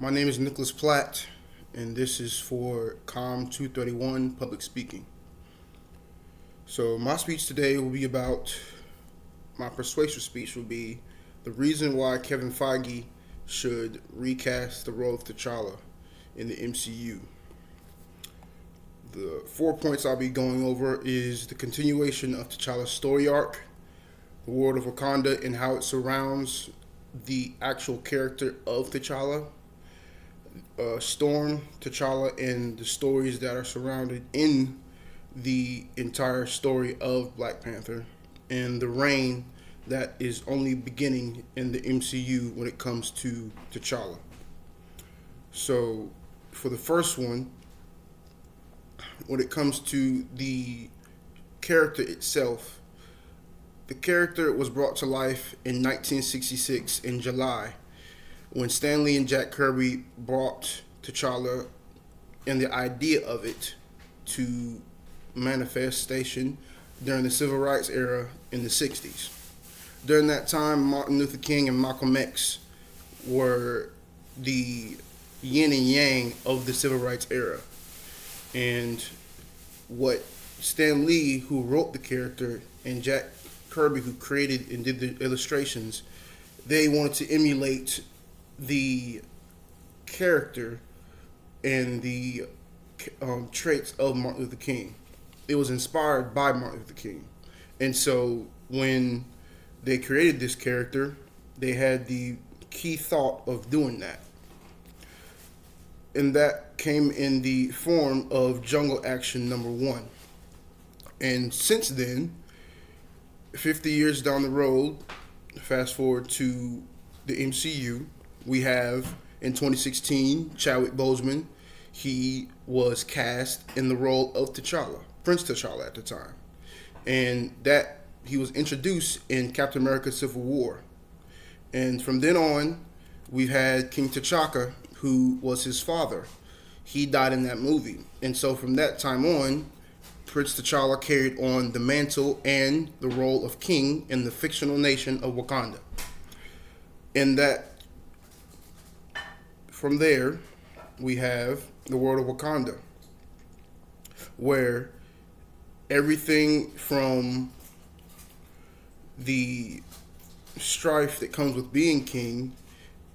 My name is Nicholas Platt, and this is for COM 231 Public Speaking. So my speech today will be about, my persuasive speech will be the reason why Kevin Feige should recast the role of T'Challa in the MCU. The 4 points I'll be going over is the continuation of T'Challa's story arc, the world of Wakanda and how it surrounds the actual character of T'Challa, Storm, T'Challa, and the stories that are surrounded in the entire story of Black Panther, and the reign that is only beginning in the MCU when it comes to T'Challa. So for the first one, when it comes to the character itself, the character was brought to life in 1966 in July, when Stan Lee and Jack Kirby brought T'Challa and the idea of it to manifestation during the Civil Rights era in the 60s. During that time, Martin Luther King and Malcolm X were the yin and yang of the Civil Rights era. And what Stan Lee, who wrote the character, and Jack Kirby, who created and did the illustrations, they wanted to emulate the character and the traits of Martin Luther King. It was inspired by Martin Luther King. And so when they created this character, they had the key thought of doing that. And that came in the form of Jungle Action #1. And since then, 50 years down the road, fast forward to the MCU, we have in 2016 Chadwick Boseman. He was cast in the role of T'Challa, Prince T'Challa at the time, and that he was introduced in Captain America: Civil War. And from then on, we've had King T'Chaka, who was his father. He died in that movie, and so from that time on, Prince T'Challa carried on the mantle and the role of king in the fictional nation of Wakanda. And that, from there, we have the world of Wakanda, where everything from the strife that comes with being king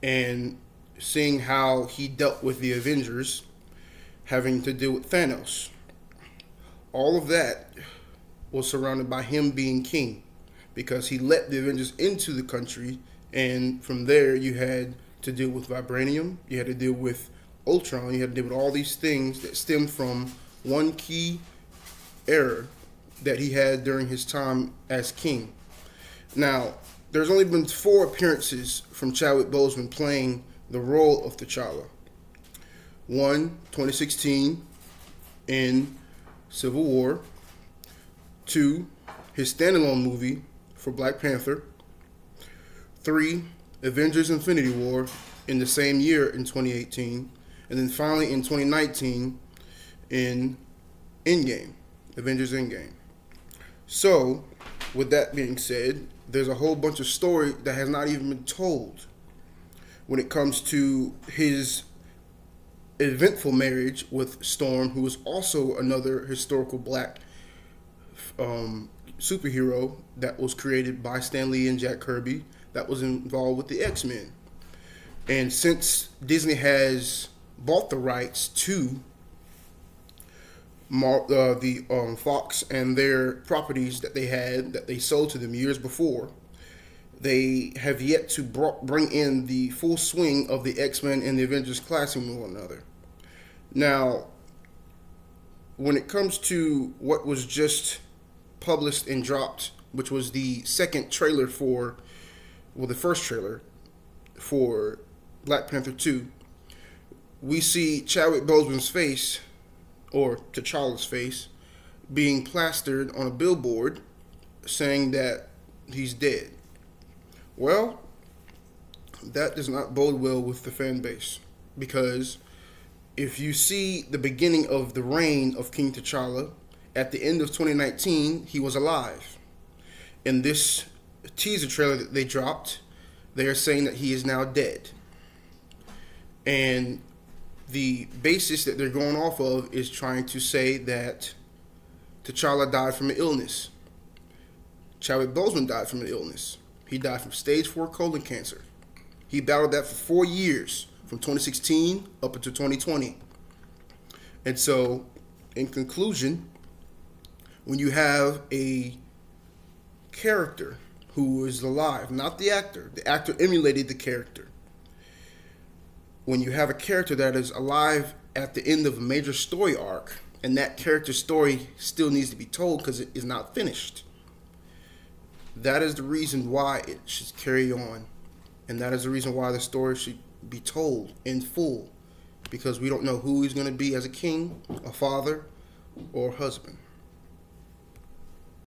and seeing how he dealt with the Avengers, having to deal with Thanos, all of that was surrounded by him being king, because he let the Avengers into the country, and from there you had to deal with vibranium, you had to deal with Ultron, you had to deal with all these things that stemmed from one key error that he had during his time as king. Now, there's only been 4 appearances from Chadwick Boseman playing the role of T'Challa. 1, 2016 in Civil War. 2, his standalone movie for Black Panther. 3, Avengers: Infinity War in the same year in 2018. And then finally in 2019 in Endgame, Avengers Endgame. So, with that being said, there's a whole bunch of story that has not even been told when it comes to his eventful marriage with Storm, who was also another historical black superhero that was created by Stan Lee and Jack Kirby, that was involved with the X-Men. And since Disney has bought the rights to Fox and their properties that they had, that they sold to them years before, they have yet to bring in the full swing of the X-Men and the Avengers clashing with one another. Now, when it comes to what was just published and dropped, which was the second trailer for, well, the first trailer for Black Panther 2, we see Chadwick Boseman's face, or T'Challa's face, being plastered on a billboard saying that he's dead. Well, that does not bode well with the fan base, because if you see the beginning of the reign of King T'Challa, at the end of 2019, he was alive. In this teaser trailer that they dropped, they are saying that he is now dead. And the basis that they're going off of is trying to say that T'Challa died from an illness. Chadwick Boseman died from an illness. He died from stage 4 colon cancer. He battled that for 4 years, from 2016 up until 2020. And so, in conclusion, when you have a character who is alive, not the actor emulated the character. When you have a character that is alive at the end of a major story arc, and that character's story still needs to be told because it is not finished, that is the reason why it should carry on. And that is the reason why the story should be told in full, because we don't know who he's going to be as a king, a father, or husband.